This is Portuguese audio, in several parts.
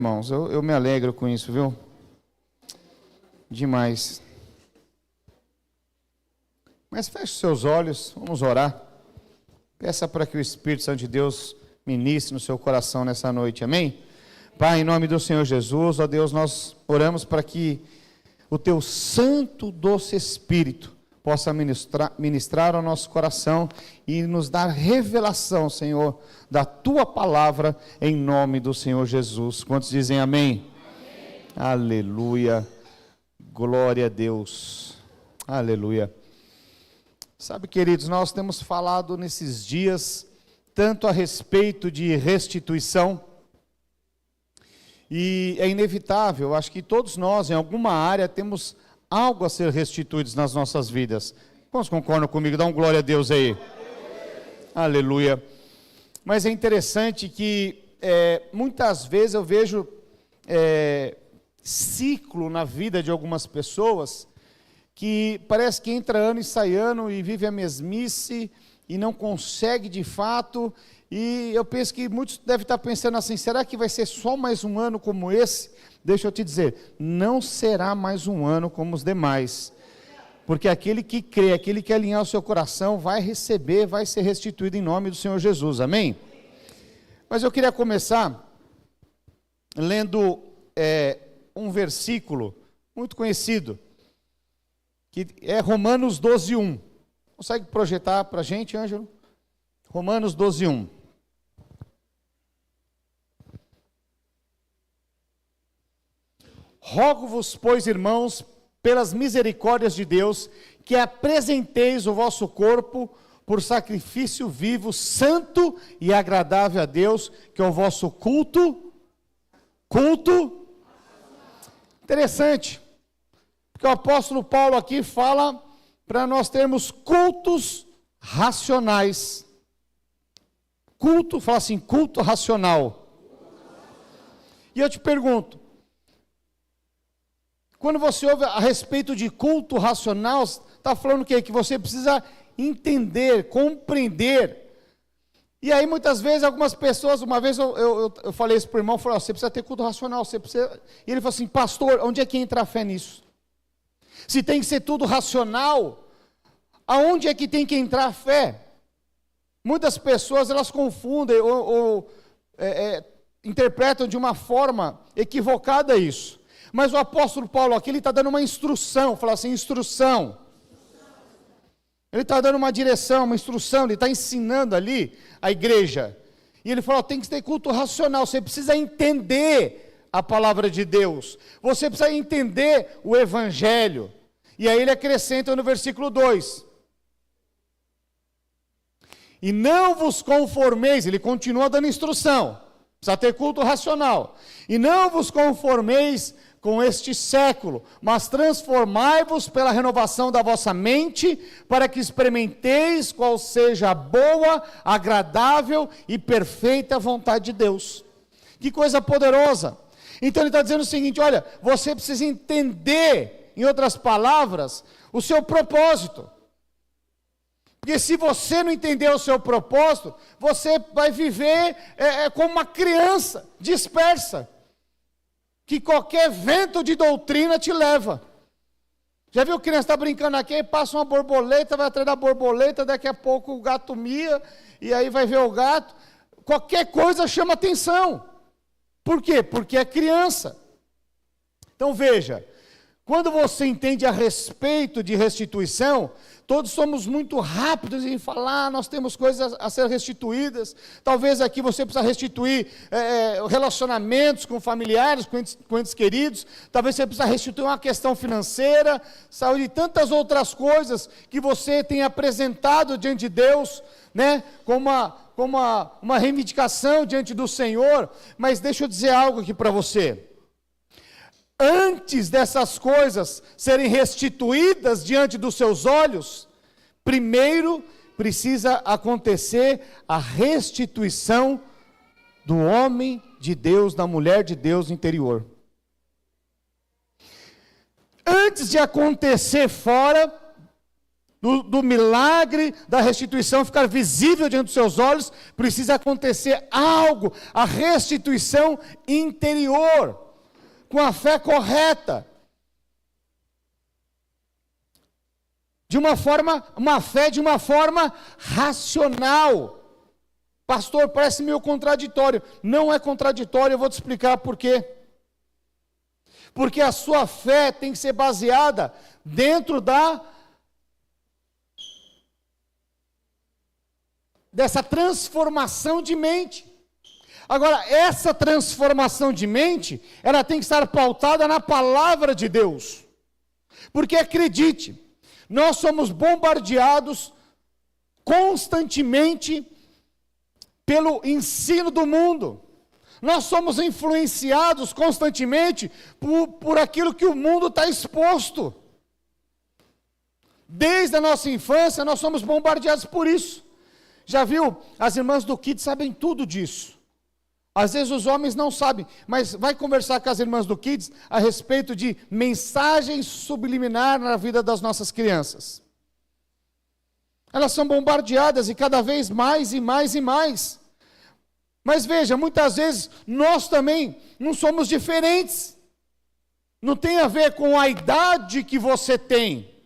Irmãos, eu me alegro com isso, viu? Demais. Mas feche seus olhos, vamos orar. Peça para que o Espírito Santo de Deus ministre no seu coração nessa noite, amém? Pai, em nome do Senhor Jesus, ó Deus, nós oramos para que o Teu santo, doce Espírito possa ministrar ao nosso coração e nos dar revelação, Senhor, da Tua palavra, em nome do Senhor Jesus. Quantos dizem amém? Amém. Aleluia, glória a Deus, aleluia. Sabe, queridos, nós temos falado nesses dias tanto a respeito de restituição, e é inevitável, acho que todos nós, em alguma área, temos algo a ser restituídos nas nossas vidas. Quantos concordam comigo? Dá um glória a Deus aí. Aleluia. Mas é interessante que muitas vezes eu vejo ciclo na vida de algumas pessoas que parece que entra ano e sai ano e vive a mesmice e não consegue de fato. E eu penso que muitos devem estar pensando assim, será que vai ser só mais um ano como esse? Deixa eu te dizer, não será mais um ano como os demais, porque aquele que crê, aquele que alinhar o seu coração, vai receber, vai ser restituído em nome do Senhor Jesus, amém? Mas eu queria começar lendo um versículo muito conhecido, que é Romanos 12:1, consegue projetar para a gente, Ângelo? Romanos 12:1. Rogo-vos, pois, irmãos, pelas misericórdias de Deus, que apresenteis o vosso corpo por sacrifício vivo, santo e agradável a Deus, que é o vosso culto. Interessante, porque o apóstolo Paulo aqui fala para nós termos cultos racionais. Culto, fala assim, culto racional. E eu te pergunto, quando você ouve a respeito de culto racional, está falando o quê? Que você precisa entender, compreender. E aí muitas vezes algumas pessoas, uma vez eu falei isso para o irmão, falei, você precisa ter culto racional, você precisa... E ele falou assim, pastor, onde é que entra a fé nisso? Se tem que ser tudo racional, aonde é que tem que entrar a fé? Muitas pessoas, elas confundem ou interpretam de uma forma equivocada isso. Mas o apóstolo Paulo aqui, ele está dando uma instrução, fala assim, instrução. Ele está dando uma direção, uma instrução, ele está ensinando ali a igreja. E ele fala, tem que ter culto racional, você precisa entender a palavra de Deus. Você precisa entender o evangelho. E aí ele acrescenta no versículo 2. E não vos conformeis, ele continua dando instrução, precisa ter culto racional. E não vos conformeis com este século, mas transformai-vos pela renovação da vossa mente, para que experimenteis qual seja a boa, agradável e perfeita vontade de Deus. Que coisa poderosa! Então ele está dizendo o seguinte, olha, você precisa entender, em outras palavras, o seu propósito. Porque se você não entender o seu propósito, você vai viver como uma criança dispersa, que qualquer vento de doutrina te leva. Já viu criança está brincando aqui, passa uma borboleta, vai atrás da borboleta, daqui a pouco o gato mia, e aí vai ver o gato. Qualquer coisa chama atenção. Por quê? Porque é criança. Então veja, quando você entende a respeito de restituição, todos somos muito rápidos em falar, nós temos coisas a ser restituídas. Talvez aqui você precisa restituir relacionamentos com familiares, com entes queridos. Talvez você precisa restituir uma questão financeira, saúde e tantas outras coisas que você tem apresentado diante de Deus, né? Como uma reivindicação diante do Senhor. Mas deixa eu dizer algo aqui para você. Antes dessas coisas serem restituídas diante dos seus olhos, primeiro precisa acontecer a restituição do homem de Deus, da mulher de Deus interior. Antes de acontecer fora, do milagre da restituição ficar visível diante dos seus olhos, precisa acontecer algo, a restituição interior, com a fé correta. Uma fé de uma forma racional. Pastor, parece meio contraditório. Não é contraditório, eu vou te explicar por quê. Porque a sua fé tem que ser baseada dentro dessa transformação de mente. Agora, essa transformação de mente, ela tem que estar pautada na palavra de Deus. Porque acredite, nós somos bombardeados constantemente pelo ensino do mundo. Nós somos influenciados constantemente por aquilo que o mundo está exposto. Desde a nossa infância, nós somos bombardeados por isso. Já viu? As irmãs do Kids sabem tudo disso. Às vezes os homens não sabem, mas vai conversar com as irmãs do Kids a respeito de mensagem subliminar na vida das nossas crianças. Elas são bombardeadas e cada vez mais e mais e mais. Mas veja, muitas vezes nós também não somos diferentes. Não tem a ver com a idade que você tem.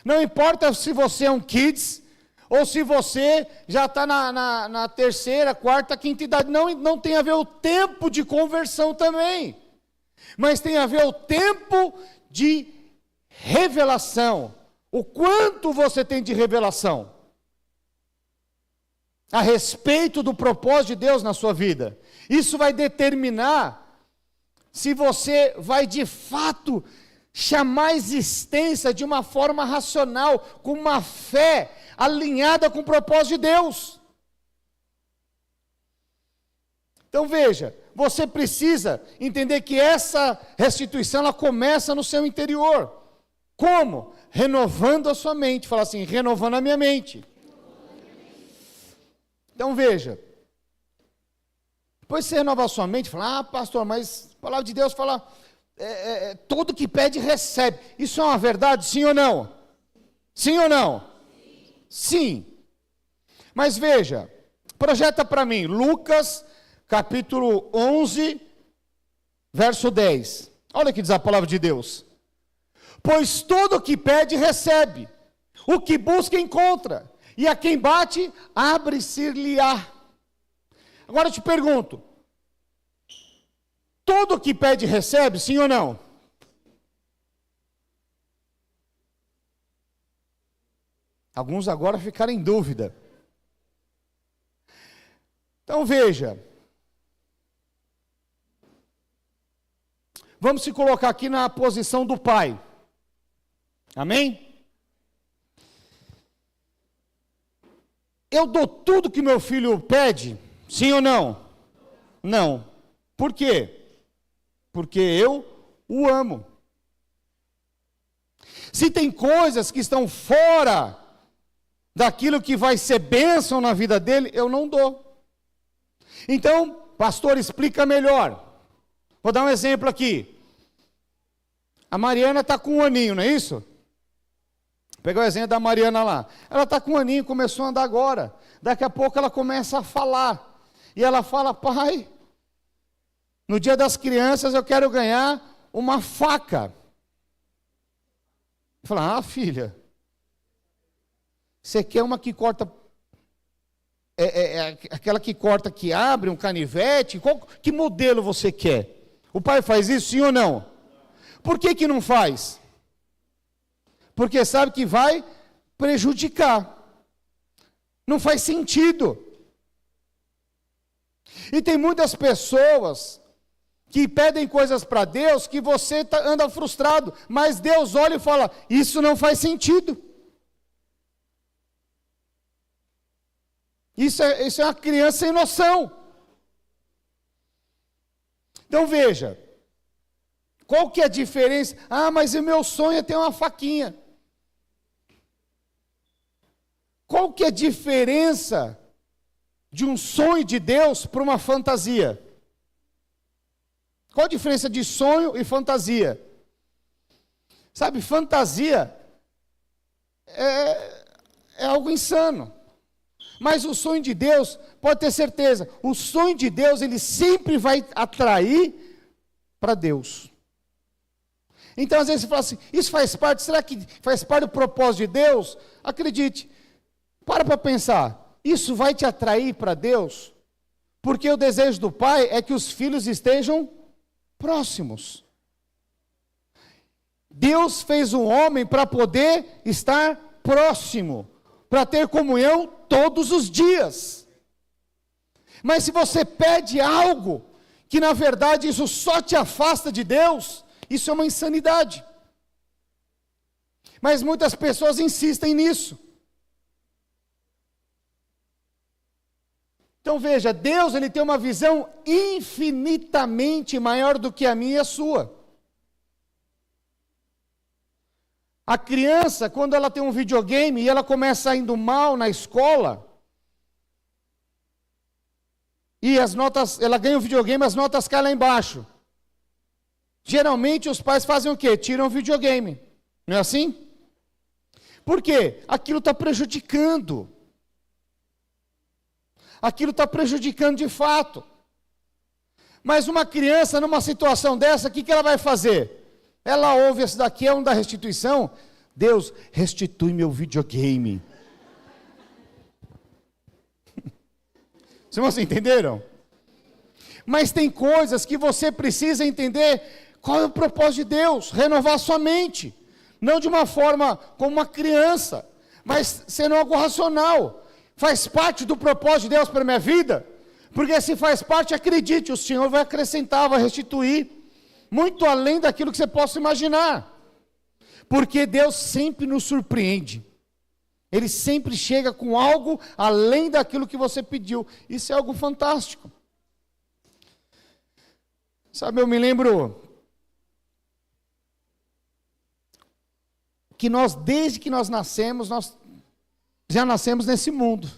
Não importa se você é um Kids ou se você já está na terceira, quarta, quinta idade. Não tem a ver o tempo de conversão também. Mas tem a ver o tempo de revelação. O quanto você tem de revelação a respeito do propósito de Deus na sua vida. Isso vai determinar se você vai de fato chamar a existência de uma forma racional, com uma fé alinhada com o propósito de Deus. Então veja, você precisa entender que essa restituição, ela começa no seu interior. Como? Renovando a sua mente. Fala assim, renovando a minha mente. Então veja, depois você renova a sua mente, fala, pastor, mas a palavra de Deus fala, todo que pede recebe. Isso é uma verdade, sim ou não? Sim ou não? Sim. Mas veja, projeta para mim, Lucas, capítulo 11, verso 10. Olha o que diz a palavra de Deus. Pois todo que pede recebe, o que busca encontra, e a quem bate, abre-se-lhe-á. Agora eu te pergunto, todo que pede recebe, sim ou não? Alguns agora ficaram em dúvida. Então veja, vamos se colocar aqui na posição do pai. Amém? Eu dou tudo que meu filho pede? Sim ou não? Não. Por quê? Porque eu o amo. Se tem coisas que estão fora daquilo que vai ser bênção na vida dele, eu não dou. Então, pastor, explica melhor. Vou dar um exemplo aqui. A Mariana está com 1 aninho, não é isso? Pegar o exemplo da Mariana lá. Ela está com 1 aninho, começou a andar agora. Daqui a pouco ela começa a falar. E ela fala, pai, no dia das crianças eu quero ganhar uma faca. Eu falo, filha, você quer uma que corta, aquela que corta, que abre, um canivete? Que modelo você quer? O pai faz isso, sim ou não? Por que não faz? Porque sabe que vai prejudicar. Não faz sentido. E tem muitas pessoas que pedem coisas para Deus que você anda frustrado, mas Deus olha e fala, isso não faz sentido. Isso é uma criança sem noção. Então veja, qual que é a diferença? Mas o meu sonho é ter uma faquinha. Qual que é a diferença de um sonho de Deus para uma fantasia? Qual a diferença de sonho e fantasia? Sabe, fantasia é algo insano. Mas o sonho de Deus, pode ter certeza, o sonho de Deus, ele sempre vai atrair para Deus. Então, às vezes você fala assim, isso faz parte, será que faz parte do propósito de Deus? Acredite, para pensar, isso vai te atrair para Deus? Porque o desejo do Pai é que os filhos estejam próximos. Deus fez o homem para poder estar próximo, para ter comunhão todos os dias. Mas se você pede algo, que na verdade isso só te afasta de Deus, isso é uma insanidade. Mas muitas pessoas insistem nisso. Então veja, Deus ele tem uma visão infinitamente maior do que a minha e a sua. A criança, quando ela tem um videogame e ela começa indo mal na escola, e as notas, ela ganha o videogame, as notas caem lá embaixo. Geralmente os pais fazem o quê? Tiram o videogame. Não é assim? Por quê? Aquilo está prejudicando. Aquilo está prejudicando de fato. Mas uma criança, numa situação dessa, o que ela vai fazer? Ela ouve esse daqui, é um da restituição. Deus, restitui meu videogame. Vocês entenderam? Mas tem coisas que você precisa entender qual é o propósito de Deus, renovar sua mente. Não de uma forma como uma criança, mas sendo algo racional. Faz parte do propósito de Deus para a minha vida? Porque se faz parte, acredite, o Senhor vai acrescentar, vai restituir, muito além daquilo que você possa imaginar. Porque Deus sempre nos surpreende. Ele sempre chega com algo além daquilo que você pediu. Isso é algo fantástico. Sabe, eu me lembro que nós, desde que nós nascemos, nós já nascemos nesse mundo.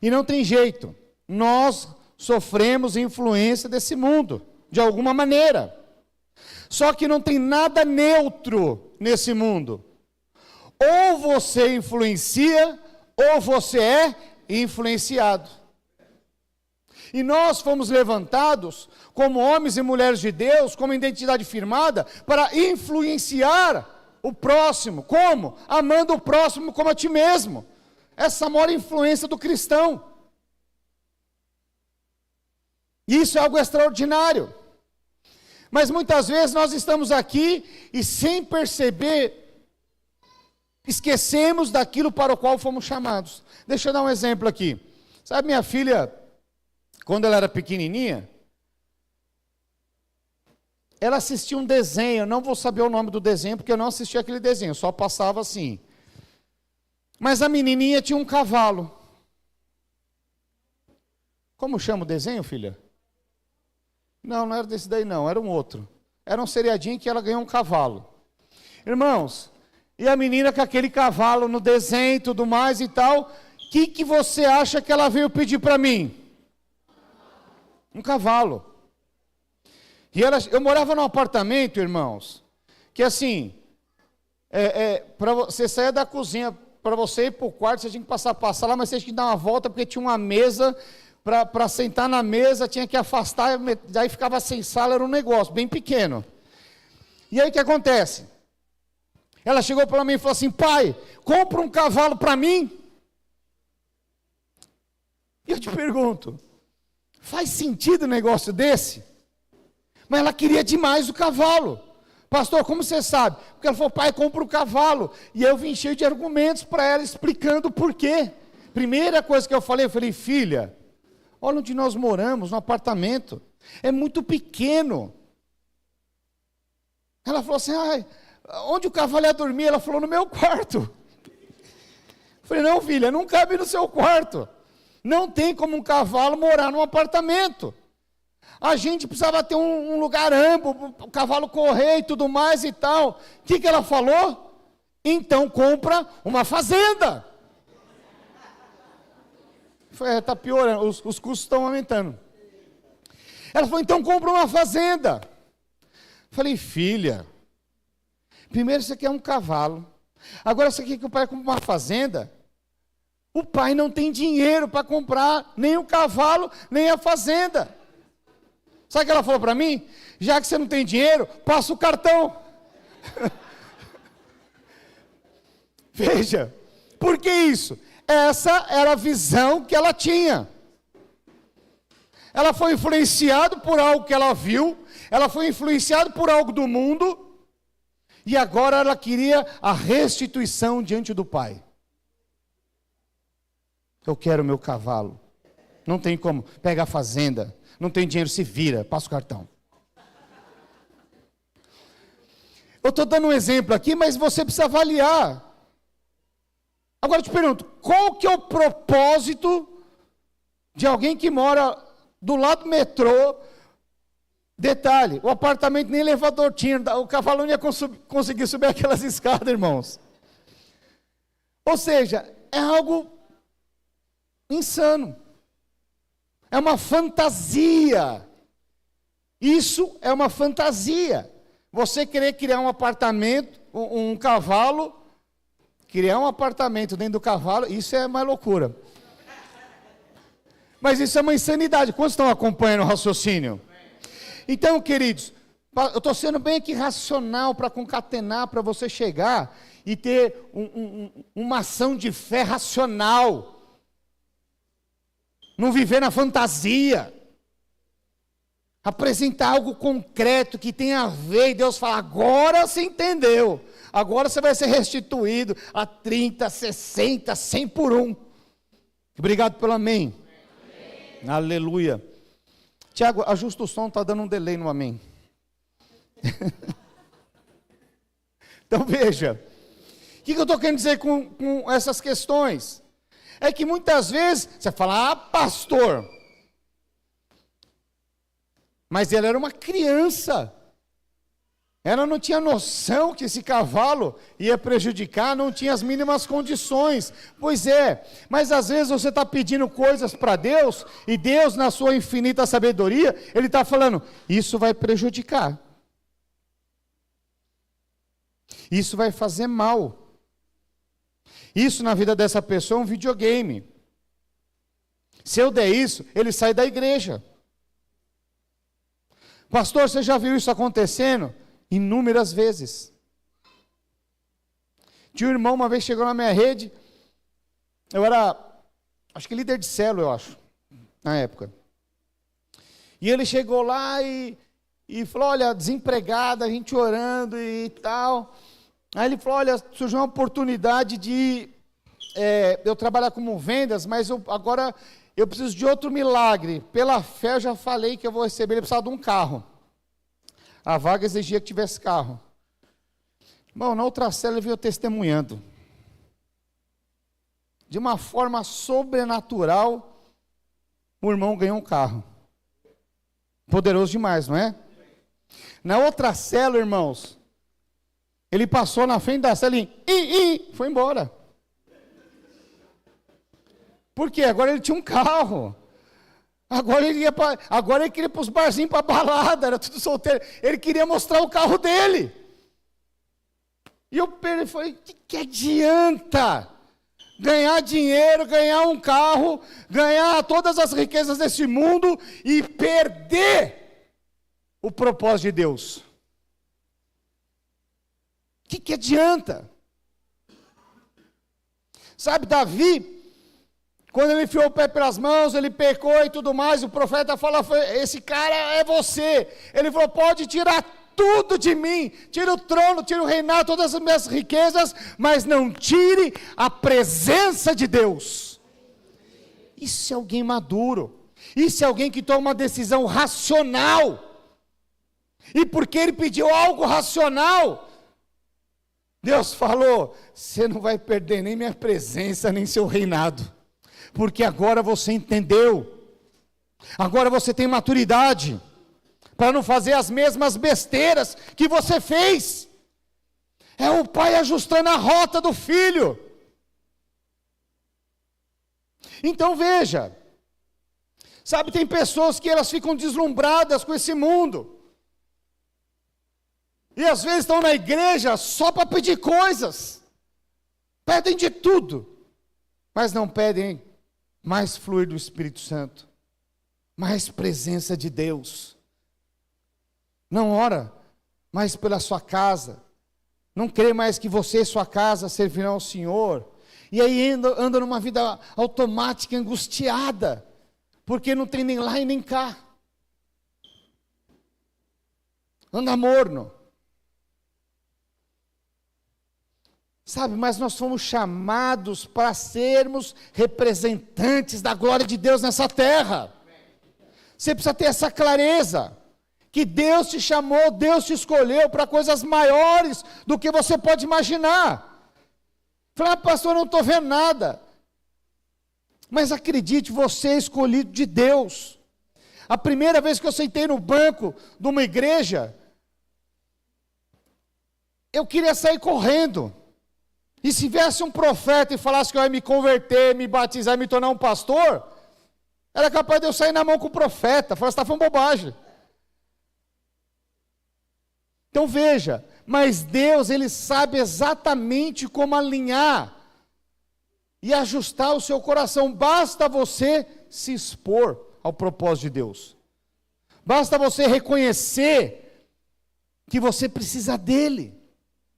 E não tem jeito. Nós sofremos influência desse mundo, de alguma maneira. Só que não tem nada neutro nesse mundo. Ou você influencia, ou você é influenciado. E nós fomos levantados como homens e mulheres de Deus, como identidade firmada, para influenciar o próximo. Como? Amando o próximo como a ti mesmo. Essa é a maior influência do cristão. Isso é algo extraordinário. Mas muitas vezes nós estamos aqui e sem perceber, esquecemos daquilo para o qual fomos chamados. Deixa eu dar um exemplo aqui. Sabe, minha filha, quando ela era pequenininha, ela assistia um desenho, eu não vou saber o nome do desenho, porque eu não assistia aquele desenho, só passava assim. Mas a menininha tinha um cavalo. Como chama o desenho, filha? Não, não era desse daí não, era um outro. Era um seriadinho que ela ganhou um cavalo. Irmãos, e a menina com aquele cavalo no desenho e tudo mais e tal, o que você acha que ela veio pedir para mim? Um cavalo. E eu morava num apartamento, irmãos, que assim, para você sair da cozinha, para você ir para o quarto, você tinha que passar lá, mas você tinha que dar uma volta, porque tinha uma mesa, para sentar na mesa, tinha que afastar, daí ficava sem sala, era um negócio bem pequeno. E aí o que acontece? Ela chegou para mim e falou assim, pai, compra um cavalo para mim. E eu te pergunto, faz sentido um negócio desse? Mas ela queria demais o cavalo. Pastor, como você sabe? Porque ela falou, pai, compra o cavalo. E eu vim cheio de argumentos para ela, explicando o porquê. Primeira coisa que eu falei, filha, olha onde nós moramos, no apartamento. É muito pequeno. Ela falou assim, onde o cavalo ia dormir? Ela falou, no meu quarto. Eu falei, não, filha, não cabe no seu quarto. Não tem como um cavalo morar num apartamento. A gente precisava ter um lugar amplo, o cavalo correr e tudo mais e tal. O que ela falou? Então compra uma fazenda. Está piorando, os custos estão aumentando. Ela falou, então compra uma fazenda. Falei, filha, primeiro você quer um cavalo, Agora você quer que o pai compre uma fazenda? O pai não tem dinheiro para comprar nem o cavalo, nem a fazenda. Sabe o que ela falou para mim? Já que você não tem dinheiro, passa o cartão. Veja, por que isso? Essa era a visão que ela tinha. Ela foi influenciada por algo que ela viu, ela foi influenciada por algo do mundo, e agora ela queria a restituição diante do pai. Eu quero meu cavalo. Não tem como, pega a fazenda, não tem dinheiro, se vira, passa o cartão. Eu estou dando um exemplo aqui, mas você precisa avaliar. Agora eu te pergunto, qual que é o propósito de alguém que mora do lado do metrô? Detalhe, o apartamento nem elevador tinha, o cavalo não ia conseguir subir aquelas escadas, irmãos. Ou seja, é algo insano. É uma fantasia. Isso é uma fantasia. Você querer criar um apartamento, um cavalo, criar um apartamento dentro do cavalo, isso é uma loucura. Mas isso é uma insanidade. Quantos estão acompanhando o raciocínio? Então, queridos, eu estou sendo bem aqui racional para concatenar, para você chegar e ter uma ação de fé racional. Não viver na fantasia. Apresentar algo concreto que tenha a ver, e Deus fala, agora você entendeu. Agora você vai ser restituído a 30, 60, 100 por um. Obrigado pelo amém. Amém. Aleluia. Tiago, ajusta o som, está dando um delay no amém. Então veja, o que eu estou querendo dizer com essas questões? É que muitas vezes, você fala, pastor, mas ela era uma criança, ela não tinha noção que esse cavalo ia prejudicar, não tinha as mínimas condições. Pois é, mas às vezes você está pedindo coisas para Deus, e Deus, na sua infinita sabedoria, Ele está falando, isso vai prejudicar, isso vai fazer mal. Isso na vida dessa pessoa é um videogame. Se eu der isso, ele sai da igreja. Pastor, você já viu isso acontecendo? Inúmeras vezes. Tinha um irmão, uma vez chegou na minha rede, eu era, acho que líder de célula, eu acho, na época. E ele chegou lá e falou, olha, desempregado, a gente orando e tal. Aí ele falou, olha, surgiu uma oportunidade de eu trabalhar como vendas, mas agora eu preciso de outro milagre. Pela fé eu já falei que eu vou receber, ele precisava de um carro. A vaga exigia que tivesse carro. Bom, na outra célula ele veio testemunhando. De uma forma sobrenatural, o irmão ganhou um carro. Poderoso demais, não é? Na outra célula, irmãos, ele passou na frente da célula e foi embora. Por quê? Agora ele tinha um carro. Agora ele queria ir para os barzinhos, para a balada, era tudo solteiro. Ele queria mostrar o carro dele. E eu falei, o que adianta ganhar dinheiro, ganhar um carro, ganhar todas as riquezas desse mundo e perder o propósito de Deus? O que adianta? Sabe, Davi, quando ele enfiou o pé pelas mãos, ele pecou e tudo mais, o profeta falou, esse cara é você. Ele falou, pode tirar tudo de mim, tira o trono, tira o reinado, todas as minhas riquezas, mas não tire a presença de Deus. Isso é alguém maduro, isso é alguém que toma uma decisão racional. E porque ele pediu algo racional, Deus falou, você não vai perder nem minha presença, nem seu reinado. Porque agora você entendeu, agora você tem maturidade, para não fazer as mesmas besteiras que você fez. É o pai ajustando a rota do filho. Então veja, sabe, tem pessoas que elas ficam deslumbradas com esse mundo, e às vezes estão na igreja só para pedir coisas, Pedem de tudo, mas não pedem mais fluir do Espírito Santo, mais presença de Deus. Não ora mais pela sua casa, não crê mais que você e sua casa servirão ao Senhor, e aí anda numa vida automática, angustiada, porque não tem nem lá e nem cá. Anda morno. Sabe, mas nós fomos chamados para sermos representantes da glória de Deus nessa terra. Você precisa ter essa clareza, que Deus te chamou, Deus te escolheu para coisas maiores do que você pode imaginar. Fala, pastor, eu não estou vendo nada. Mas acredite, você é escolhido de Deus. A primeira vez que eu sentei no banco de uma igreja, eu queria sair correndo. E se viesse um profeta e falasse que eu ia me converter, me batizar, me tornar um pastor, era capaz de eu sair na mão com o profeta. Falar, você está falando bobagem. Então veja, mas Deus, Ele sabe exatamente como alinhar e ajustar o seu coração. Basta você se expor ao propósito de Deus. Basta você reconhecer que você precisa dEle,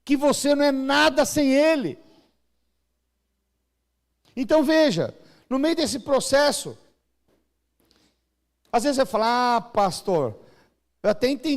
que você não é nada sem Ele. Então veja, no meio desse processo, às vezes você fala, pastor, eu até entendi